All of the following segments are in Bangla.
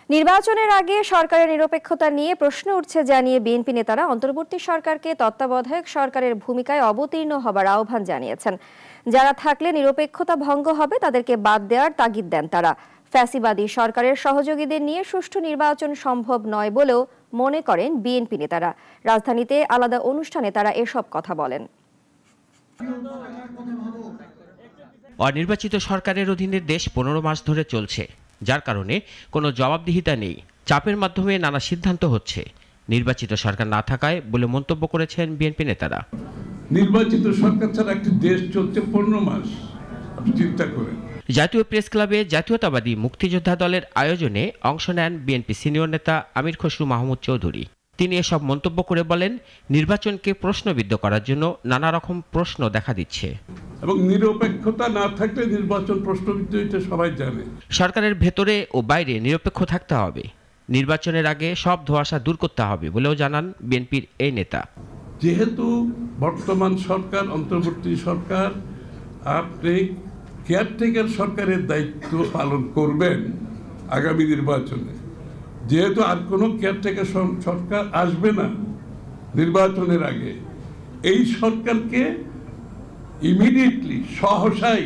নির্বাচনের আগে সরকারের নিরপেক্ষতা নিয়ে প্রশ্ন উঠছে জানিয়ে বিএনপি নেতারা অন্তর্বর্তী সরকারকে তত্ত্বাবধায়ক সরকারের ভূমিকায় অবতীর্ণ হবার আহ্বান জানিয়েছেন। যারা থাকলে নিরপেক্ষতা ভঙ্গ হবে তাদেরকে বাদ দেওয়ার তাগিদ দেন তারা। ফ্যাসিবাদী সরকারের সহযোগীদের নিয়ে সুষ্ঠু নির্বাচন সম্ভব নয় বলেও মনে করেন বিএনপি নেতারা। রাজধানীতে আলাদা অনুষ্ঠানে তারা এসব কথা বলেন। অনির্বাচিত সরকারের অধীনে দেশ 15 মাস ধরে চলছে, যার কারণে কোনো জবাবদিহিতা নেই। চাপের মাধ্যমে নানা সিদ্ধান্ত হচ্ছে। নির্বাচিত সরকার না থাকায় বলে মন্তব্য করেছেন বিএনপি নেতারা। নির্বাচিত সরকার ছাড়া একটি দেশ চলছে 15 মাস, আপনি চিন্তা করেন। জাতীয় প্রেস ক্লাবে জাতীয়তাবাদী মুক্তিযোদ্ধা দলের আয়োজনে অংশ নেন বিএনপি সিনিয়র নেতা আমির খসরু মাহমুদ চৌধুরী। তিনি এসব মন্তব্য করে বলেন, নির্বাচনকে প্রশ্নবিদ্ধ করার জন্য নানা রকম প্রশ্ন দেখা দিচ্ছে এবং নিরপেক্ষতা না থাকলে নির্বাচন প্রশ্নবিদ্ধ, এটা সবাই জানে। সরকারের ভেতরে ও বাইরে নিরপেক্ষ থাকতে হবে। নির্বাচনের আগে সব ধোঁয়াশা দূর করতে হবে বলেও জানান বিএনপির এই নেতা। যেহেতু বর্তমান সরকার, অন্তর্বর্তী সরকার, আপনি কেয়ারটেকার সরকারের দায়িত্ব পালন করবেন আগামী নির্বাচনে, যেহেতু আর কোনো কেয়ারটেকার সরকার আসবে না নির্বাচনের আগে, এই সরকারকে ইমিডিয়েটলি সহসাই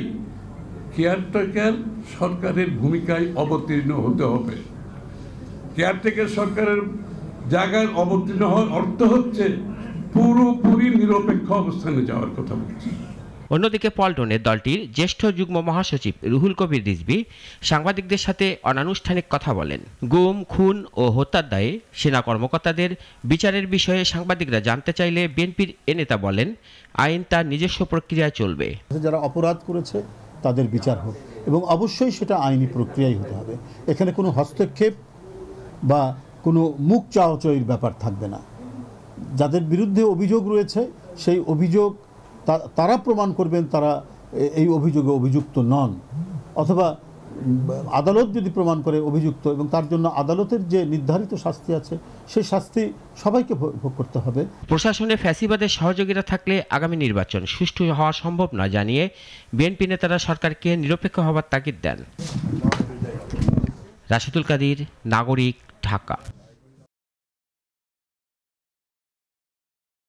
কেয়ারটেকার সরকারের ভূমিকায় অবতীর্ণ হতে হবে। কেয়ারটেকার সরকারের জায়গায় অবতীর্ণ হওয়ার অর্থ হচ্ছে পুরোপুরি নিরপেক্ষ অবস্থানে যাওয়ার কথা বলছি। অন্যদিকে পল্টনের দলটির জ্যেষ্ঠ যুগ্ম মহাসচিব রুহুল কবির রিজভী সাংবাদিকদের সাথে অনানুষ্ঠানিক কথা বলেন। গুম, খুন ও হত্যার দায়ে সেনা কর্মকর্তাদের বিচারের বিষয়ে সাংবাদিকরা জানতে চাইলে বিএনপির এ নেতা বলেন, আইন তার নিজস্ব প্রক্রিয়ায় চলবে। যারা অপরাধ করেছে তাদের বিচার হোক এবং অবশ্যই সেটা আইনি প্রক্রিয়াই হতে হবে। এখানে কোনো হস্তক্ষেপ বা কোনো মুখ চাওয়াচাওয়ির ব্যাপার থাকবে না। যাদের বিরুদ্ধে অভিযোগ রয়েছে সেই অভিযোগ তারা প্রমাণ করবেন তারা এই অভিযোগে অভিযুক্ত নন, অথবা আদালত যদি প্রমাণ করে অভিযুক্ত, এবং তার জন্য আদালতের যে নির্ধারিত শাস্তি আছে সেই শাস্তি সবাইকে ভোগ করতে হবে। প্রশাসনে ফ্যাসিবাদের সহযোগীরা থাকলে আগামী নির্বাচন সুষ্ঠু হওয়া সম্ভব না জানিয়ে বিএনপি নেতারা সরকারকে নিরপেক্ষ হবার তাগিদ দেন। রাশিদুল কাদির, নাগরিক, ঢাকা।